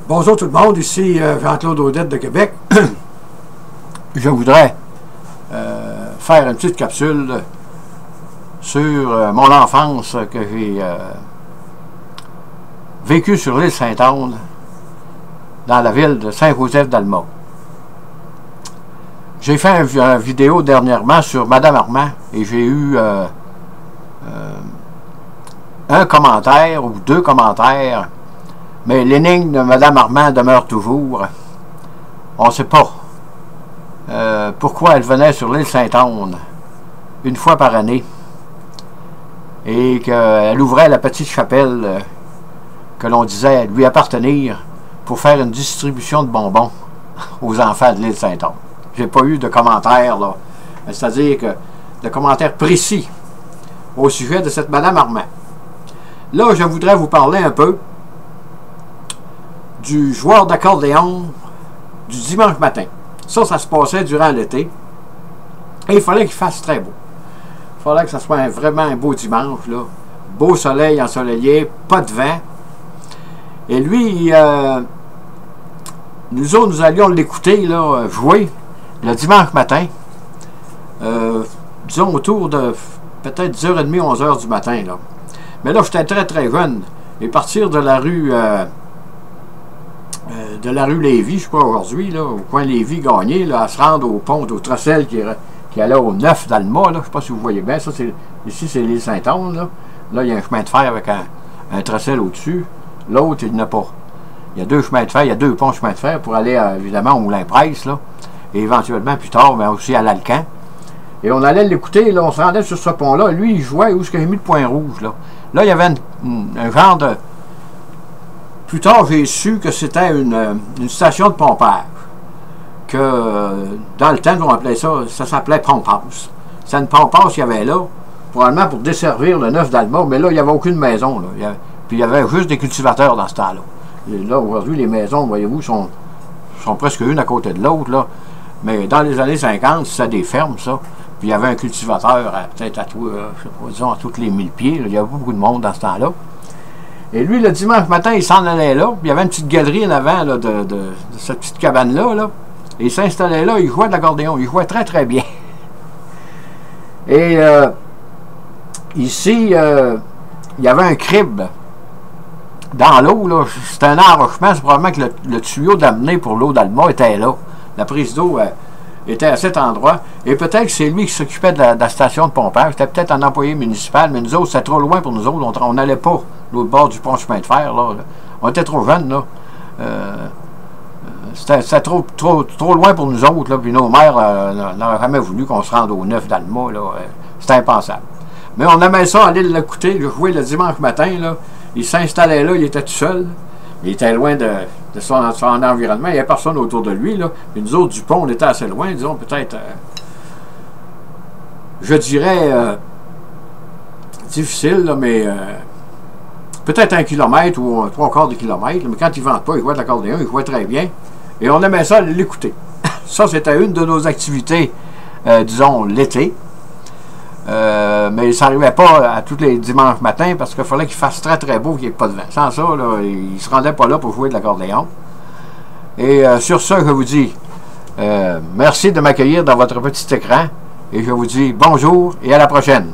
Bonjour tout le monde, ici Jean-Claude Audette de Québec. Je voudrais faire une petite capsule sur mon enfance que j'ai vécue sur l'île Sainte-Anne, dans la ville de Saint-Joseph-d'Alma. J'ai fait une vidéo dernièrement sur Madame Armand et j'ai eu un commentaire ou deux commentaires. Mais l'énigme de Mme Armand demeure toujours. On ne sait pas pourquoi elle venait sur l'île Sainte-Anne une fois par année et qu'elle ouvrait la petite chapelle que l'on disait lui appartenir pour faire une distribution de bonbons aux enfants de l'île Sainte-Anne. J'ai pas eu de commentaires, là. C'est-à-dire que de commentaires précis au sujet de cette Mme Armand. Là, je voudrais vous parler un peu du joueur d'accordéon du dimanche matin. Ça se passait durant l'été. Et il fallait qu'il fasse très beau. Il fallait que ce soit vraiment un beau dimanche, là. Beau soleil ensoleillé, pas de vent. Et lui, nous autres, nous allions l'écouter, là, jouer le dimanche matin. Disons autour de peut-être 10h30, 11h du matin, là. Mais là, j'étais très, très jeune. Et partir de la rue Lévis, je crois, aujourd'hui, là, au coin Lévis-Gagné, là, à se rendre au pont au Trocel qui allait au 9 d'Alma, là, je ne sais pas si vous voyez bien, ça, ici, c'est l'île Sainte-Anne, là. Là, il y a un chemin de fer avec un Trocel au-dessus. L'autre, il n'y en a pas. Il y a deux chemins de fer, il y a deux ponts de chemin de fer pour aller, évidemment, au Moulin-Presse, là, et éventuellement, plus tard, mais aussi à l'Alcan. Et on allait l'écouter, là, on se rendait sur ce pont-là. Lui, il jouait où est-ce qu'il a mis le point rouge, là. Là, il y avait un genre de... Plus tard, j'ai su que c'était une station de pompage. Que dans le temps, on appelait ça s'appelait Pompasse. C'est une pompasse qu'il y avait là, probablement pour desservir le 9 d'Alma, mais là, il n'y avait aucune maison. Là. Puis il y avait juste des cultivateurs dans ce temps-là. Là, aujourd'hui, les maisons, voyez-vous, sont presque une à côté de l'autre, là. Mais dans les années 50, c'était des fermes, ça. Puis il y avait un cultivateur, peut-être disons, à toutes les 1000 pieds. Là. Il y avait beaucoup de monde dans ce temps-là. Et lui, le dimanche matin, il s'en allait là. Puis il y avait une petite galerie en avant là, de cette petite cabane-là. Là. Et il s'installait là, il jouait de l'accordéon. Il jouait très, très bien. Et ici, il y avait un crible dans l'eau. Là. C'était un enrochement. C'est probablement que le tuyau d'amener pour l'eau d'Alma était là. La prise d'eau était à cet endroit. Et peut-être que c'est lui qui s'occupait de la station de pompage. C'était peut-être un employé municipal, mais nous autres, c'était trop loin pour nous autres. On n'allait pas l'autre bord du pont de chemin de fer. Là. On était trop jeunes. Là. C'était trop loin pour nous autres. Là. Puis nos mères n'auraient jamais voulu qu'on se rende au 9 d'Alma. C'était impensable. Mais on aimait ça, aller l'écouter, jouer le dimanche matin. Là. Il s'installait là, il était tout seul. Il était loin de son environnement. Il n'y avait personne autour de lui. Là. Puis nous autres, du pont, on était assez loin. Disons, peut-être, je dirais, difficile, là, mais peut-être 1 kilomètre ou 3/4 de kilomètre. Mais quand il ne vente pas, il jouait de l'accordéon, il jouait très bien. Et on aimait ça, l'écouter. Ça, c'était une de nos activités, disons, l'été. Mais ça n'arrivait pas à tous les dimanches matins parce qu'il fallait qu'il fasse très très beau, qu'il n'y ait pas de vent. Sans ça, là, il ne se rendait pas là pour jouer de l'accordéon. Et sur ça, je vous dis merci de m'accueillir dans votre petit écran et je vous dis bonjour et à la prochaine.